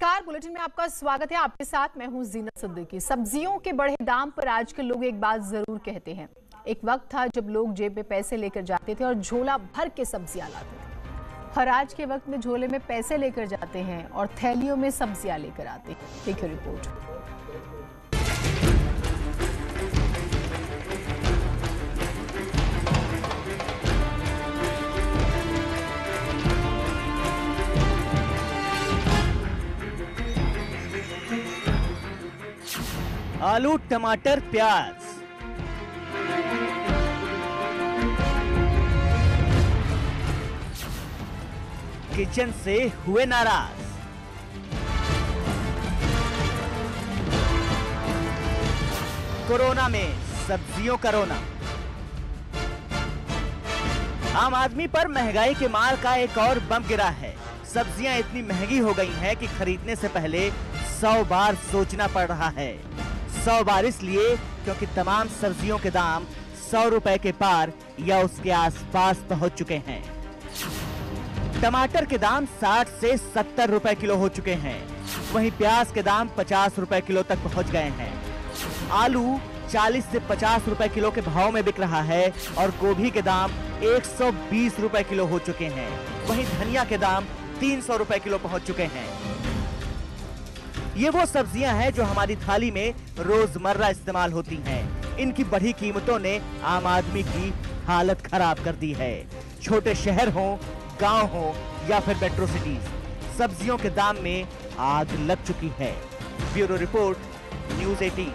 नमस्कार, बुलेटिन में आपका स्वागत है। आपके साथ मैं हूं जीनत सिद्दीकी। सब्जियों के बढ़े दाम पर आज के लोग एक बात जरूर कहते हैं। एक वक्त था जब लोग जेब में पैसे लेकर जाते थे और झोला भर के सब्जियां लाते थे। और आज के वक्त में झोले में पैसे लेकर जाते हैं और थैलियों में सब्जियां लेकर आते हैं। देखिए रिपोर्ट। आलू, टमाटर, प्याज, किचन से हुए नाराज। कोरोना में सब्जियों का रोना। आम आदमी पर महंगाई के मार का एक और बम गिरा है। सब्जियां इतनी महंगी हो गई हैं कि खरीदने से पहले 100 बार सोचना पड़ रहा है। 100 बार इसलिए क्योंकि तमाम सब्जियों के दाम 100 रुपए के पार या उसके आसपास पहुंच चुके हैं। टमाटर के दाम 60 से 70 रुपए किलो हो चुके हैं। वहीं प्याज के दाम 50 रुपए किलो तक पहुंच गए हैं। आलू 40 से 50 रुपए किलो के भाव में बिक रहा है और गोभी के दाम 120 रुपए किलो हो चुके हैं। वहीं धनिया के दाम 300 रुपए किलो पहुंच चुके हैं। ये वो सब्जियां हैं जो हमारी थाली में रोजमर्रा इस्तेमाल होती हैं। इनकी बढ़ी कीमतों ने आम आदमी की हालत खराब कर दी है। छोटे शहर हो, गांव हो या फिर मेट्रो सिटीज, सब्जियों के दाम में आग लग चुकी है। Bureau report, news 18।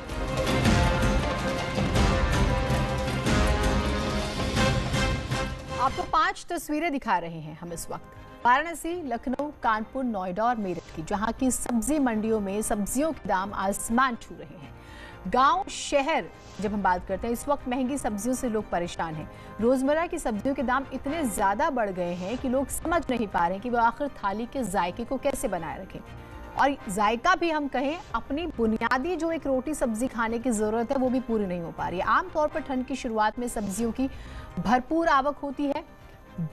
आपको 5 तस्वीरें दिखा रहे हैं हम इस वक्त। वाराणसी, लखनऊ, कानपुर, नोएडा और मेरठ की, जहां की सब्जी मंडियों में सब्जियों के दाम आसमान छू रहे हैं। गांव, शहर जब हम बात करते हैं, इस वक्त महंगी सब्जियों से लोग परेशान हैं। रोजमर्रा की सब्जियों के दाम इतने ज्यादा बढ़ गए हैं कि लोग समझ नहीं पा रहे हैं कि वो आखिर थाली के जायके को कैसे बनाए रखें। और जायका भी हम कहें, अपनी बुनियादी जो एक रोटी सब्जी खाने की जरूरत है वो भी पूरी नहीं हो पा रही है। आमतौर पर ठंड की शुरुआत में सब्जियों की भरपूर आवक होती है।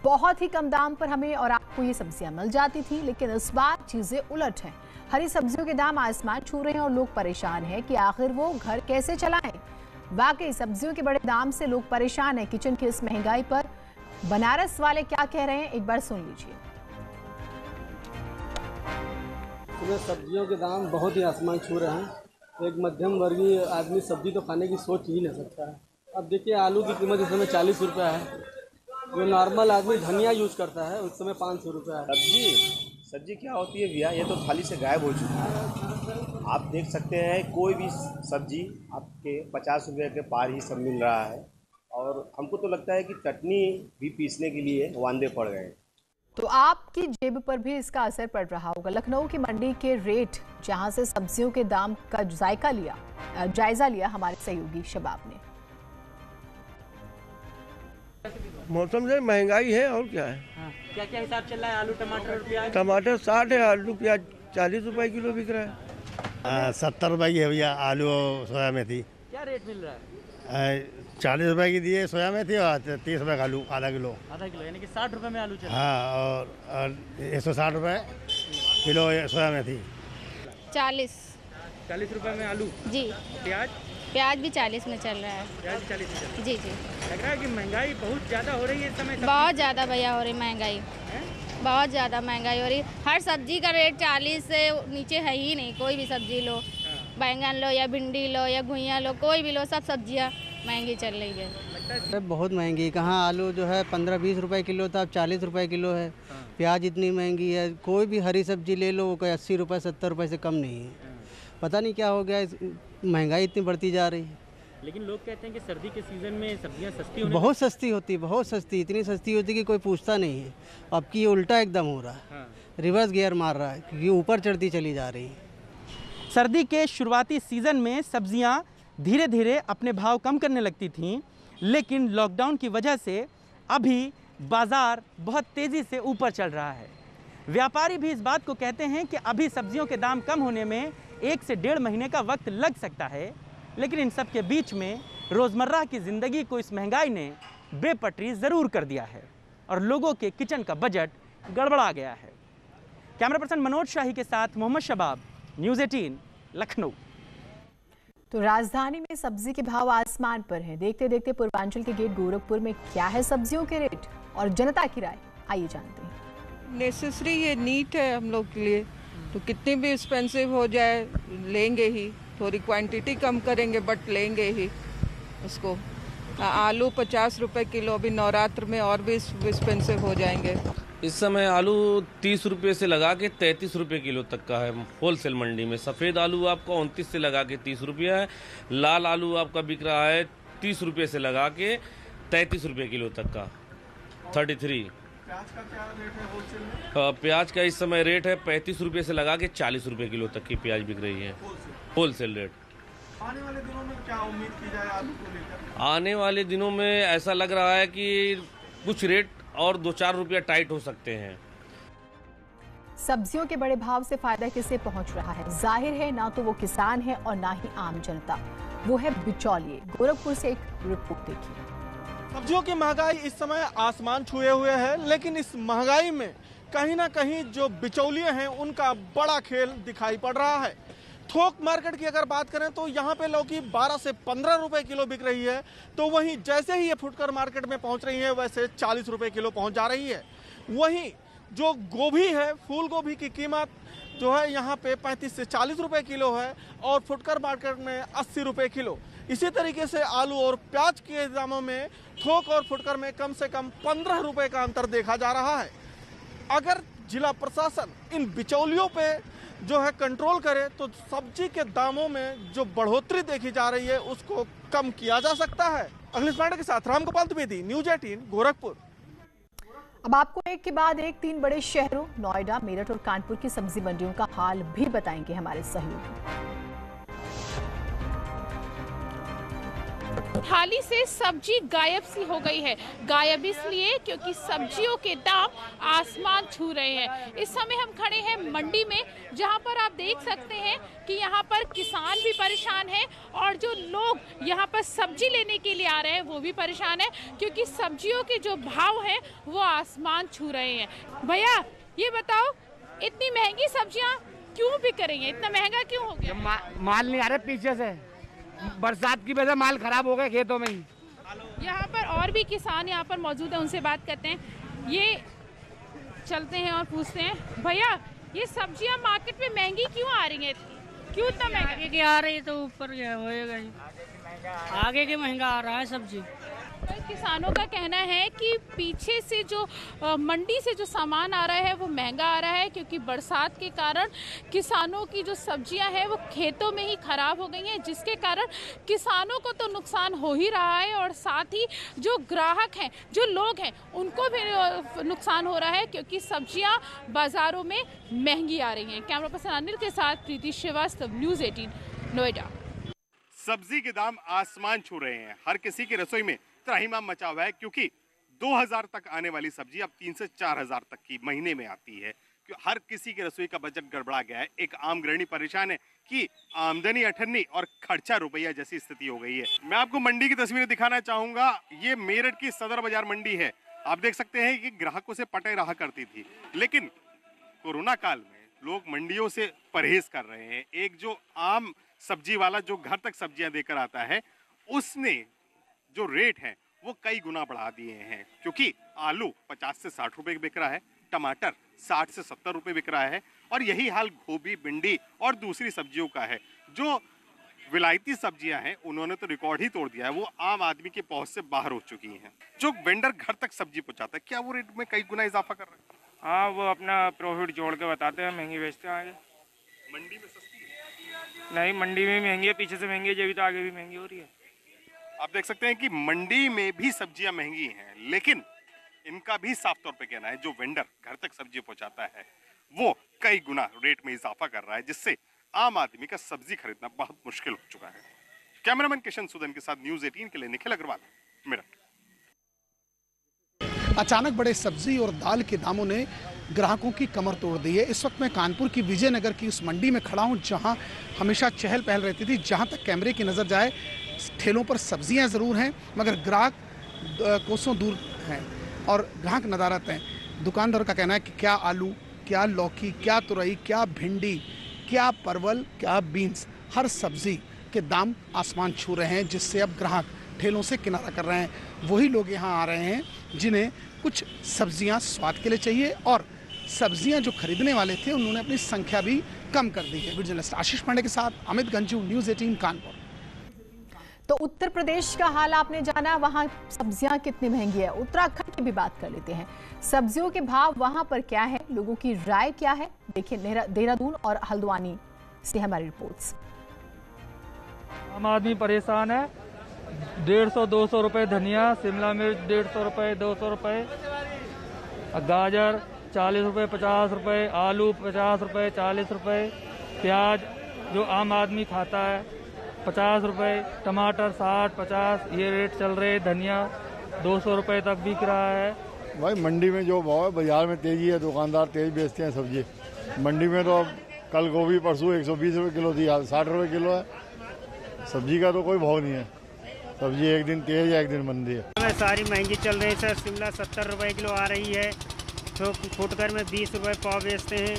बहुत ही कम दाम पर हमें और आपको ये सब्जियां मिल जाती थी, लेकिन इस बार चीजें उलट हैं। हरी सब्जियों के दाम आसमान छू रहे हैं और लोग परेशान हैं कि आखिर वो घर कैसे चलाएं। वाकई सब्जियों के बड़े दाम से लोग परेशान हैं। किचन की इस महंगाई पर बनारस वाले क्या कह रहे हैं, एक बार सुन लीजिए। सब्जियों के दाम बहुत ही आसमान छू रहे हैं। एक मध्यम वर्गीय आदमी सब्जी तो खाने की सोच ही नहीं सकता है। अब देखिए, आलू की कीमत इस समय 40 रुपये है। जो नॉर्मल आदमी धनिया यूज करता है उस समय 500 रुपये है। सब्जी क्या होती है भैया, ये तो थाली से गायब हो चुकी है। आप देख सकते हैं कोई भी सब्जी आपके 50 रुपये के पार ही सब मिल रहा है। और हमको तो लगता है कि चटनी भी पीसने के लिए वांदे पड़ गए। तो आपकी जेब पर भी इसका असर पड़ रहा होगा। लखनऊ की मंडी के रेट, जहां से सब्जियों के दाम का जायजा लिया हमारे सहयोगी शबाब ने। मौसम से महंगाई है और क्या है। हाँ। क्या क्या हिसाब चल रहा है आलू, टमाटर और प्याज? टमाटर 60 है, आलू प्याज 40 रुपए किलो बिक रहा है। 70 रुपए की है भैया आलू और सोया मेथी। क्या रेट मिल रहा है? 40 रुपए की दिए सोया मेथी और 30 रुपए का आलू आधा किलो यानी कि 60 रुपए में आलू चल रहा है। हाँ, और 160 रुपए किलो सोया मेथी। 40 रुपए में आलू जी। प्याज भी 40 में चल रहा है। प्याज 40 में चल रहा है। जी जी। लग रहा है कि महंगाई बहुत ज़्यादा हो रही है इस समय। बहुत ज़्यादा भैया हो रही महंगाई, बहुत ज़्यादा महंगाई हो रही। हर सब्जी का रेट 40 से नीचे है ही नहीं। कोई भी सब्जी लो, बैंगन लो या भिंडी लो या घुइयाँ लो, कोई भी लो, सब सब्जियाँ महंगी चल रही है। बहुत महंगी। कहाँ आलू जो है 15-20 रुपए किलो था, अब 40 रुपए किलो है। प्याज इतनी महंगी है। कोई भी हरी सब्जी ले लो, वो कोई 80 रुपये 70 रुपये से कम नहीं है। पता नहीं क्या हो गया, महंगाई इतनी बढ़ती जा रही है। लेकिन लोग कहते हैं कि सर्दी के सीजन में सब्जियां सस्ती होने बहुत सस्ती होती है, बहुत सस्ती, इतनी सस्ती होती है कि कोई पूछता नहीं है। अब की ये उल्टा एकदम हो रहा है। हाँ। रिवर्स गियर मार रहा है क्योंकि ऊपर चढ़ती चली जा रही है। सर्दी के शुरुआती सीजन में सब्जियां धीरे धीरे अपने भाव कम करने लगती थीं, लेकिन लॉकडाउन की वजह से अभी बाजार बहुत तेज़ी से ऊपर चल रहा है। व्यापारी भी इस बात को कहते हैं कि अभी सब्जियों के दाम कम होने में 1 से 1.5 महीने का वक्त लग सकता है, लेकिन इन सब के बीच में रोज़मर्रा की ज़िंदगी को इस महंगाई ने बेपटरी ज़रूर कर दिया है और लोगों के किचन का बजट गड़बड़ा गया है। कैमरा पर्सन मनोज शाही के साथ मोहम्मद शबाब, न्यूज़ 18 लखनऊ। तो राजधानी में सब्जी के भाव आसमान पर हैं। देखते देखते पूर्वांचल के गेट गोरखपुर में क्या है सब्जियों के रेट और जनता की राय, आइए जानते हैं। नेसेसरी ये नीट है हम लोग के लिए, तो कितनी भी एक्सपेंसिव हो जाए लेंगे ही, थोड़ी क्वांटिटी कम करेंगे बट लेंगे ही उसको। आलू 50 रुपए किलो, अभी नवरात्र में और भी एक्सपेंसिव हो जाएंगे। इस समय आलू 30 रुपये से लगा के 33 रुपये किलो तक का है होलसेल मंडी में। सफ़ेद आलू आपका 29 से लगा के 30 रुपये है। लाल आलू आपका बिक रहा है 30 रुपये से लगा के 33 रुपये किलो तक का 33। प्याज का क्या रेट है होलसेल में? प्याज का इस समय रेट है 35 रुपये से लगा के 40 रुपये किलो तक की प्याज बिक रही है होलसेल रेट। आने वाले दिनों में क्या उम्मीद की जाए आलू को लेकर? आने वाले दिनों में ऐसा लग रहा है कि कुछ रेट और 2-4 रुपया टाइट हो सकते हैं। सब्जियों के बड़े भाव से फायदा किसे पहुंच रहा है? जाहिर है ना तो वो किसान है और ना ही आम जनता, वो है बिचौलिए। गोरखपुर से एक रिपोर्ट देखिए। सब्जियों की महंगाई इस समय आसमान छुए हुए है, लेकिन इस महंगाई में कहीं ना कहीं जो बिचौलिए हैं उनका बड़ा खेल दिखाई पड़ रहा है। थोक मार्केट की अगर बात करें तो यहाँ पे लौकी 12 से 15 रुपए किलो बिक रही है, तो वहीं जैसे ही ये फुटकर मार्केट में पहुँच रही है वैसे 40 रुपए किलो पहुँच जा रही है। वहीं जो गोभी है, फूल गोभी की कीमत जो है यहाँ पे 35 से 40 रुपए किलो है और फुटकर मार्केट में 80 रुपए किलो। इसी तरीके से आलू और प्याज के दामों में थोक और फुटकर में कम से कम 15 रुपए का अंतर देखा जा रहा है। अगर जिला प्रशासन इन बिचौलियों पे जो है कंट्रोल करे तो सब्जी के दामों में जो बढ़ोतरी देखी जा रही है उसको कम किया जा सकता है। अखिलेश पांडे के साथ रामगोपाल द्विवेदी, न्यूज़ 18 गोरखपुर। अब आपको एक के बाद एक 3 बड़े शहरों नोएडा, मेरठ और कानपुर की सब्जी मंडियों का हाल भी बताएंगे हमारे सहयोगी। थाली से सब्जी गायब सी हो गई है। गायब इसलिए क्योंकि सब्जियों के दाम आसमान छू रहे हैं। इस समय हम खड़े हैं मंडी में, जहां पर आप देख सकते हैं कि यहां पर किसान भी परेशान हैं और जो लोग यहां पर सब्जी लेने के लिए आ रहे हैं वो भी परेशान है, क्योंकि सब्जियों के जो भाव हैं वो आसमान छू रहे हैं। भैया ये बताओ, इतनी महंगी सब्जियां क्यों बिक रही हैं? इतना महंगा क्यों हो गया? माल नहीं आ रहा पीछे से, बरसात की वजह से माल खराब हो गए खेतों में ही। यहाँ पर और भी किसान यहाँ पर मौजूद है, उनसे बात करते हैं। ये चलते हैं और पूछते हैं, भैया ये सब्जियाँ मार्केट में महंगी क्यों आ रही हैं? क्यों इतना महंगा? आगे की आ रही है तो ऊपर होएगा ही, आगे के महंगा आ रहा है सब्जी। किसानों का कहना है कि पीछे से जो मंडी से जो सामान आ रहा है वो महंगा आ रहा है, क्योंकि बरसात के कारण किसानों की जो सब्जियां हैं वो खेतों में ही खराब हो गई हैं, जिसके कारण किसानों को तो नुकसान हो ही रहा है और साथ ही जो ग्राहक हैं, जो लोग हैं, उनको भी नुकसान हो रहा है, क्योंकि सब्जियां बाज़ारों में महंगी आ रही हैं। कैमरा पर्सन अनिल के साथ प्रीति श्रीवास्तव, न्यूज़ 18 नोएडा। सब्जी के दाम आसमान छू रहे हैं। हर किसी की रसोई में त्राहिमाम मचा हुआ है, क्योंकि 2000 तक आने वाली सब्जी अब 3 से 4000 तक की महीने में आती है। हर किसी के रसोई का बजट गड़बड़ा गया है। एक आम गृहिणी परेशान है कि आमदनी 98 और खर्चा रुपया जैसी स्थिति हो गई है। मैं आपको मंडी की तस्वीरें दिखाना चाहूंगा। ये मेरठ की सदर बाजार मंडी है। आप देख सकते हैं कि ग्राहकों से पटे रहा करती थी, लेकिन कोरोना काल में लोग मंडियों से परहेज कर रहे हैं। एक जो आम सब्जी वाला जो घर तक सब्जियां देकर आता है, उसने जो रेट है वो कई गुना बढ़ा दिए हैं, क्योंकि आलू 50 से 60 रुपए बिक रहा है, टमाटर 60 से 70 रुपए बिक रहा है, और यही हाल गोभी, भिंडी और दूसरी सब्जियों का है। जो विलायती सब्जियां हैं उन्होंने तो रिकॉर्ड ही तोड़ दिया है, वो आम आदमी के पहुंच से बाहर हो चुकी हैं। जो वेंडर घर तक सब्जी पहुंचाता है, क्या वो रेट में कई गुना इजाफा कर रहा है? हाँ, वो अपना प्रॉफिट जोड़ के बताते हैं, महंगी बेचते हैं। आगे मंडी में सस्ती है? नहीं, मंडी में महंगी है, पीछे से महंगी है, जब तो आगे भी महंगी हो रही है। आप देख सकते हैं कि मंडी में भी सब्जियां महंगी हैं, लेकिन इनका भी साफ तौर पे कहना है जो वेंडर घर तक सब्जी पहुंचाता है वो कई गुना रेट में इजाफा कर रहा है, जिससे आम आदमी का सब्जी खरीदना बहुत मुश्किल हो चुका है। कैमरामैन किशन सुदन के साथ न्यूज़ 18 के लिए निखिल अग्रवाल, मेरठ। अचानक बढ़े सब्जी और दाल के दामों ने ग्राहकों की कमर तोड़ दी है। इस वक्त मैं कानपुर की विजयनगर की उस मंडी में खड़ा हूं, जहां हमेशा चहल पहल रहती थी। जहां तक कैमरे की नज़र जाए ठेलों पर सब्जियां ज़रूर हैं, मगर ग्राहक कोसों दूर हैं और ग्राहक नदारत हैं। दुकानदार का कहना है कि क्या आलू, क्या लौकी, क्या तुरई, क्या भिंडी, क्या परवल, क्या बीन्स, हर सब्जी के दाम आसमान छू रहे हैं, जिससे अब ग्राहक ठेलों से किनारा कर रहे हैं। वही लोग यहाँ आ रहे हैं जिन्हें कुछ सब्जियाँ स्वाद के लिए चाहिए, और सब्जियाँ जो खरीदने वाले थे उन्होंने अपनी संख्या भी कम कर दी है। वीडियो जर्नलिस्ट आशीष पांडे के साथ अमित गंजू, न्यूज़ 18 कानपुर। तो उत्तर प्रदेश का हाल आपने जाना, वहाँ सब्जियां कितनी महंगी है। उत्तराखंड की भी बात कर लेते हैं, सब्जियों के भाव वहाँ पर क्या है, लोगों की राय क्या है, देखिए देहरादून और हल्द्वानी से हमारी रिपोर्ट्स। आम आदमी परेशान है। 150-200 रुपए धनिया, शिमला मिर्च 150 रुपए, 200 रुपए, गाजर 40 रुपए, 50 रुपए, आलू 50 रुपए, 40 रुपए, प्याज जो आम आदमी खाता है 50 रुपए, टमाटर 60-50 ये रेट चल रहे। धनिया 200 रुपए तक बिक रहा है। भाई मंडी में जो भाव है, बाजार में तेजी है, दुकानदार तेज बेचते हैं सब्जी। मंडी में तो कल गोभी परसों 120 रुपए किलो थी, 60 रुपए किलो है। सब्जी का तो कोई भाव नहीं है। सब्जी एक दिन तेज है, एक दिन मंदी है। सारी महंगी चल रही है सर। शिमला 70 रुपए किलो आ रही है, तो फुटकर में 20 रुपए पाव बेचते हैं,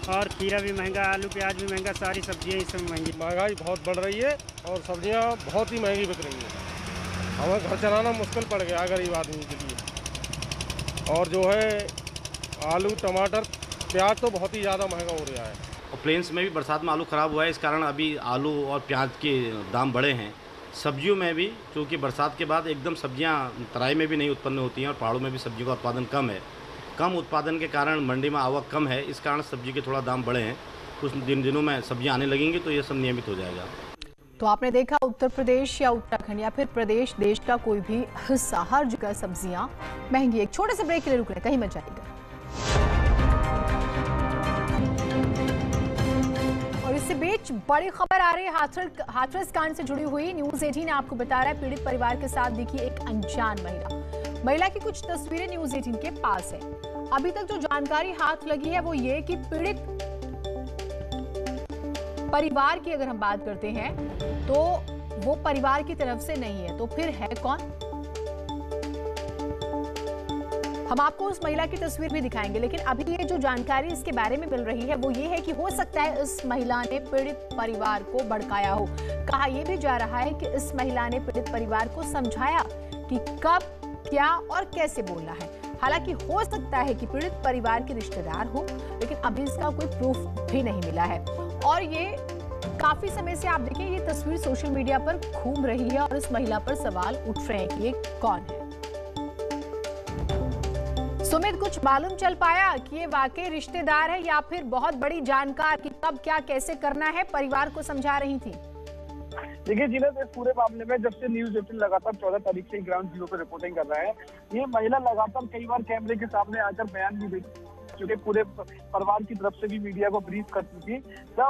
और खीरा भी महंगा, आलू प्याज भी महंगा, सारी सब्जियां इस समय महंगी। महंगाई बहुत बढ़ रही है और सब्जियां बहुत ही महंगी बिक रही है। हमें घर चलाना मुश्किल पड़ गया गरीब आदमी के लिए। और जो है आलू, टमाटर, प्याज तो बहुत ही ज़्यादा महंगा हो रहा है। और प्लेन्स में भी बरसात में आलू ख़राब हुआ है, इस कारण अभी आलू और प्याज के दाम बढ़े हैं। सब्जियों में भी, क्योंकि बरसात के बाद एकदम सब्जियां तराई में भी नहीं उत्पन्न होती हैं, और पहाड़ों में भी सब्जियों का उत्पादन कम है। कम उत्पादन के कारण मंडी में आवक कम है, इस कारण सब्जी के थोड़ा दाम बढ़े हैं। कुछ दिनों में सब्जियां आने लगेंगी तो ये सब नियमित हो जाएगा। तो आपने देखा, उत्तर प्रदेश या उत्तराखंड या फिर प्रदेश, देश का कोई भी हिस्सा, हर जगह सब्जियां महंगी। एक छोटे से ब्रेक के लिए रुक रहे, कहीं मत जाइएगा। और इससे बीच बड़ी खबर आ रही है हाथरस कांड से जुड़ी हुई। न्यूज़ 18 आपको बता रहा है, पीड़ित परिवार के साथ दिखी एक अनजान महिला की कुछ तस्वीरें न्यूज़ 18 के पास है। अभी तक जो जानकारी हाथ लगी है वो ये कि पीड़ित परिवार की अगर हम बात करते हैं तो वो परिवार की तरफ से नहीं है, तो फिर है कौन? हम आपको उस महिला की तस्वीर भी दिखाएंगे, लेकिन अभी ये जो जानकारी इसके बारे में मिल रही है वो ये है कि हो सकता है इस महिला ने पीड़ित परिवार को भड़काया हो। कहा यह भी जा रहा है कि इस महिला ने पीड़ित परिवार को समझाया कि कब, क्या और कैसे बोलना है। हालांकि हो सकता है कि पीड़ित परिवार के रिश्तेदार हो, लेकिन अभी इसका कोई प्रूफ भी नहीं मिला है। और ये काफी समय से आप देखिए ये तस्वीर सोशल मीडिया पर घूम रही है और इस महिला पर सवाल उठ रहे हैं कि ये कौन है। सुमित, कुछ मालूम चल पाया कि ये वाकई रिश्तेदार है या फिर बहुत बड़ी जानकार कि कब क्या कैसे करना है परिवार को समझा रही थी? देखिए जिले इस पूरे मामले में जब से न्यूज़ 18 लगातार 14 तारीख से ग्राउंड जीरो पे रिपोर्टिंग कर रहा है, ये महिला लगातार कई बार कैमरे के सामने आकर बयान भी देती, जो कि पूरे परिवार की तरफ से भी मीडिया को ब्रीफ करती थी। जब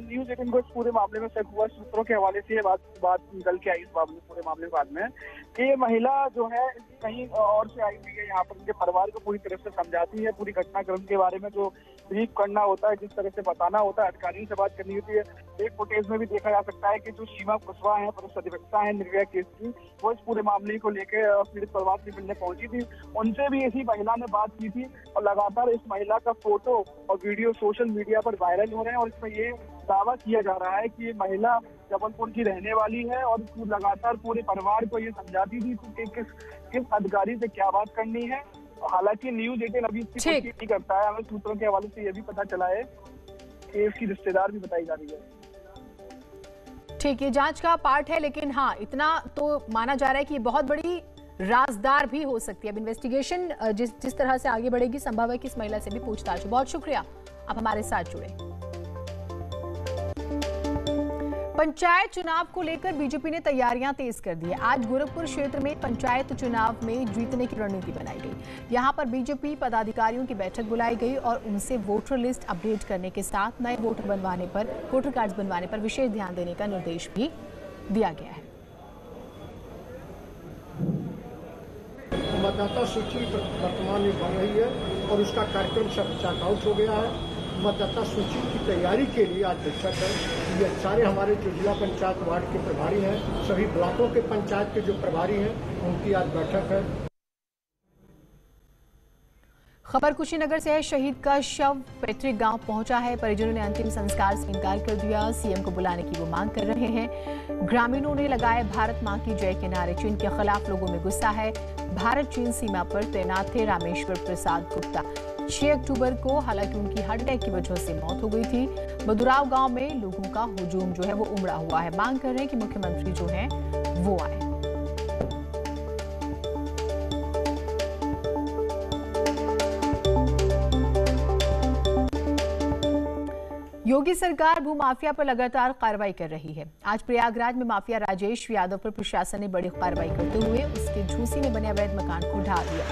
न्यूज़ 18 को इस पूरे मामले में शक हुआ, सूत्रों के हवाले से बात निकल के आई इस पूरे मामले बाद में कि ये महिला जो है कहीं और से आई हुई है, यहाँ पर उनके परिवार को पूरी तरह से समझाती है, पूरी घटनाक्रम के बारे में जो ब्रीफ करना होता है, जिस तरह से बताना होता है, अधिकारियों से बात करनी होती है। एक फुटेज में भी देखा जा सकता है कि जो सीमा कुशवाहा है, पुलिस अधिवक्ता है निर्भया केस की, वो इस पूरे मामले को लेकर पीड़ित परिवार से मिलने पहुंची थी। उनसे भी इसी महिला ने बात की थी और लगातार इस महिला का फोटो और वीडियो सोशल मीडिया पर वायरल हो रहे हैं और इसमें ये दावा किया जा रहा है कि ये महिला जबलपुर की रहने वाली है और लगातार पूरे परिवार को ये समझाती थी कि किस अधिकारी से क्या बात करनी है। हालांकि न्यूज़ 18 अभी इसकी पुष्टि नहीं करता है, हमें सूत्रों के हवाले से ये भी पता चला है कि इसकी रिश्तेदार भी बताई जा रही है। ठीक, ये जांच का पार्ट है, लेकिन हाँ इतना तो माना जा रहा है कि ये बहुत बड़ी राजदार भी हो सकती है। अब इन्वेस्टिगेशन जिस तरह से आगे बढ़ेगी, संभव है कि इस महिला से भी पूछताछ। बहुत शुक्रिया आप हमारे साथ जुड़े। पंचायत चुनाव को लेकर बीजेपी ने तैयारियां तेज कर दी है। आज गोरखपुर क्षेत्र में पंचायत चुनाव में जीतने की रणनीति बनाई गई। यहां पर बीजेपी पदाधिकारियों की बैठक बुलाई गई और उनसे वोटर लिस्ट अपडेट करने के साथ नए वोटर कार्ड्स बनवाने पर विशेष ध्यान देने का निर्देश भी दिया गया है। मतदाता सूची वर्तमान में बन रही है और उसका कार्यक्रम सब चेकआउट हो गया है। मतदाता सूची की तैयारी के लिए आज बैठक है। ये सारे हमारे जो जिला पंचायत वार्ड के प्रभारी हैं, सभी ब्लॉकों के पंचायत के जो प्रभारी हैं, उनकी आज बैठक है। खबर कुशीनगर से है। शहीद का शव पैतृक गांव पहुंचा है। परिजनों ने अंतिम संस्कार से इनकार कर दिया। सीएम को बुलाने की वो मांग कर रहे हैं। ग्रामीणों ने लगाए भारत मां की जय के नारे। चीन के खिलाफ लोगों में गुस्सा है। भारत चीन सीमा पर तैनात थे रामेश्वर प्रसाद गुप्ता। 6 अक्टूबर को हालांकि उनकी हार्ट अटैक की वजह से मौत हो गई थी। बदुराव गांव में लोगों का हुजूम जो है वो उमड़ा हुआ है। मांग कर रहे हैं कि मुख्यमंत्री जो है वो आए। योगी सरकार भूमाफिया पर लगातार कार्रवाई कर रही है। आज प्रयागराज में माफिया राजेश यादव पर प्रशासन ने बड़ी कार्रवाई करते हुए उसके झूसी में बने अवैध मकान को ढा दिया।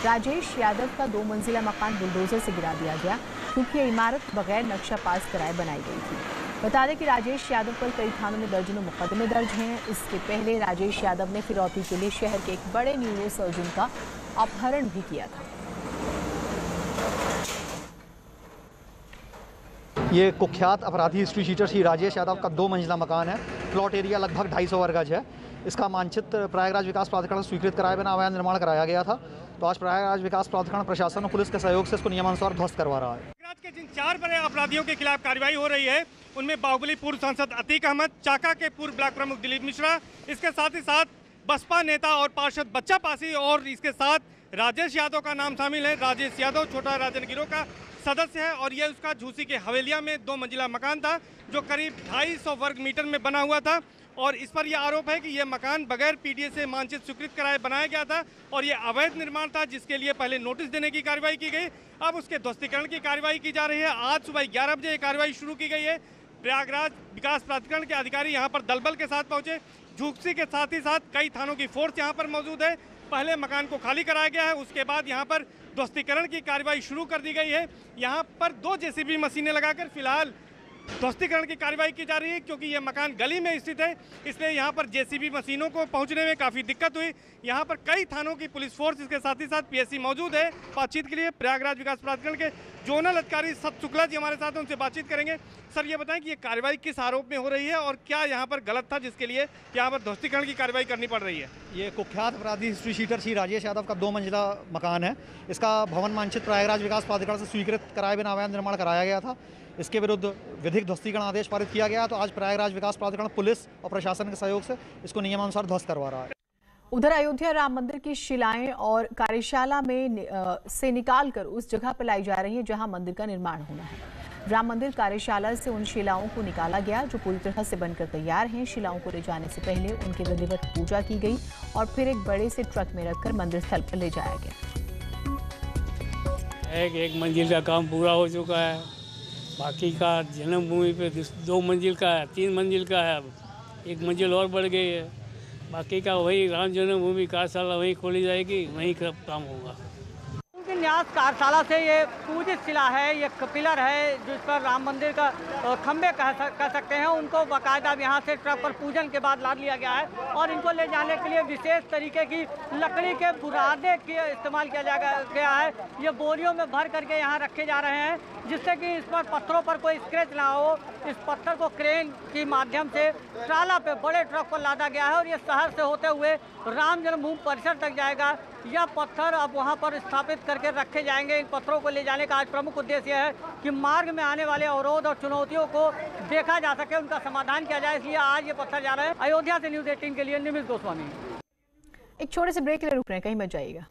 राजेश यादव का 2 मंजिला मकान बुलडोजर से गिरा दिया गया क्योंकि यह इमारत बगैर नक्शा पास कराए बनाई गई थी। बता दें कि राजेश यादव पर कई थानों में दर्जनों मुकदमे दर्ज हैं। इसके पहले राजेश यादव ने फिरौती के लिए शहर के एक बड़े न्यूरो सर्जन का अपहरण भी किया था। ये कुख्यात अपराधी हिस्ट्री शीटर श्री राजेश यादव का 2 मंजिला मकान है। प्लॉट एरिया लगभग 250 वर्ग गज है। इसका मानचित्र प्रयागराज विकास प्राधिकरण स्वीकृत कराए बिना अवैध निर्माण कराया गया था। तो आज प्रयागराज विकास प्राधिकरण प्रशासन और पुलिस के सहयोग से इसको नियमानुसार ध्वस्त करवा रहा है। प्रयागराज के जिन 4 बड़े अपराधियों के खिलाफ कार्रवाई हो रही है उनमें बाहुबली पूर्व सांसद अतीक अहमद, चाका के पूर्व ब्लॉक प्रमुख दिलीप मिश्रा, इसके साथ ही साथ बसपा नेता और पार्षद बच्चा पासी और इसके साथ राजेश यादव का नाम शामिल है। राजेश यादव छोटा राजन गिरोह का सदस्य है और यह उसका झूसी के हवेलिया में 2 मंजिला मकान था जो करीब 250 वर्ग मीटर में बना हुआ था। और इस पर यह आरोप है कि यह मकान बगैर पीडीए से मानचित्र स्वीकृत कराए बनाया गया था और यह अवैध निर्माण था जिसके लिए पहले नोटिस देने की कार्रवाई की गई। अब उसके ध्वस्तीकरण की कार्रवाई की जा रही है। आज सुबह 11 बजे ये कार्रवाई शुरू की गई है। प्रयागराज विकास प्राधिकरण के अधिकारी यहाँ पर दलबल के साथ पहुंचे। झूसी के साथ ही साथ कई थानों की फोर्स यहाँ पर मौजूद है। पहले मकान को खाली कराया गया है, उसके बाद यहाँ पर ध्वस्तीकरण की कार्रवाई शुरू कर दी गई है। यहाँ पर 2 जेसीबी मशीनें लगाकर फिलहाल ध्वस्तीकरण की कार्रवाई की जा रही है क्योंकि यह मकान गली में स्थित है, इसलिए यहाँ पर जेसीबी मशीनों को पहुँचने में काफ़ी दिक्कत हुई। यहाँ पर कई थानों की पुलिस फोर्स इसके साथ ही साथ पीएससी मौजूद है। बातचीत के लिए प्रयागराज विकास प्राधिकरण के जोनल अधिकारी सत शुक्ला जी हमारे साथ हैं, उनसे बातचीत करेंगे। सर ये बताएं कि ये कार्रवाई किस आरोप में हो रही है और क्या यहाँ पर गलत था जिसके लिए यहाँ पर ध्वस्तीकरण की कार्रवाई करनी पड़ रही है? ये कुख्यात अपराधी हिस्ट्री शीटर श्री राजेश यादव का 2 मंजिला मकान है। इसका भवन मानचित्र प्रयागराज विकास प्राधिकरण से स्वीकृत कराए बिना अवैध निर्माण कराया गया था। इसके विरुद्ध विधिक ध्वस्तीकरण आदेश पारित किया गया। तो आज प्रयागराज विकास प्राधिकरण पुलिस और प्रशासन के सहयोग से इसको नियमानुसार ध्वस्त करवा रहा है। उधर अयोध्या राम मंदिर की शिलाएं और कार्यशाला में से निकालकर उस जगह पर लाई जा रही है जहां मंदिर का निर्माण होना है। राम मंदिर कार्यशाला से उन शिलाओं को निकाला गया जो पूरी तरह से बनकर तैयार हैं। शिलाओं को ले जाने से पहले उनकी विधिवत पूजा की गई और फिर एक बड़े से ट्रक में रखकर मंदिर स्थल पर ले जाया गया। एक मंजिल का काम पूरा हो चुका है, बाकी का जन्मभूमि पे 2 मंजिल का है, 3 मंजिल का है, अब 1 मंजिल और बढ़ गई है। बाकी का वही राम जन्मभूमि कार्यशाला वहीं खोली जाएगी, वहीं का काम होगा। न्यास कार्यशाला से ये पूजित शिला है, ये पिलर है जिस पर राम मंदिर का खंबे कह सकते हैं, उनको बाकायदा यहाँ से ट्रक पर पूजन के बाद लाद लिया गया है और इनको ले जाने के लिए विशेष तरीके की लकड़ी के बुरादे के इस्तेमाल किया गया है। ये बोरियों में भर करके यहाँ रखे जा रहे हैं जिससे कि इस पर पत्थरों पर कोई स्क्रैच ना हो। इस पत्थर को क्रेन के माध्यम से ट्राला पे बड़े ट्रक पर लादा गया है और ये शहर से होते हुए राम जन्मभूमि परिसर तक जाएगा। यह पत्थर अब वहां पर स्थापित करके रखे जाएंगे। इन पत्थरों को ले जाने का आज प्रमुख उद्देश्य है कि मार्ग में आने वाले अवरोध और चुनौतियों को देखा जा सके, उनका समाधान किया जाए, इसलिए आज ये पत्थर जा रहे हैं। अयोध्या से न्यूज़ 18 के लिए निमित गोस्वामी। एक छोटे से ब्रेक के लिए रुक रहे हैं, कहीं मत जाइएगा।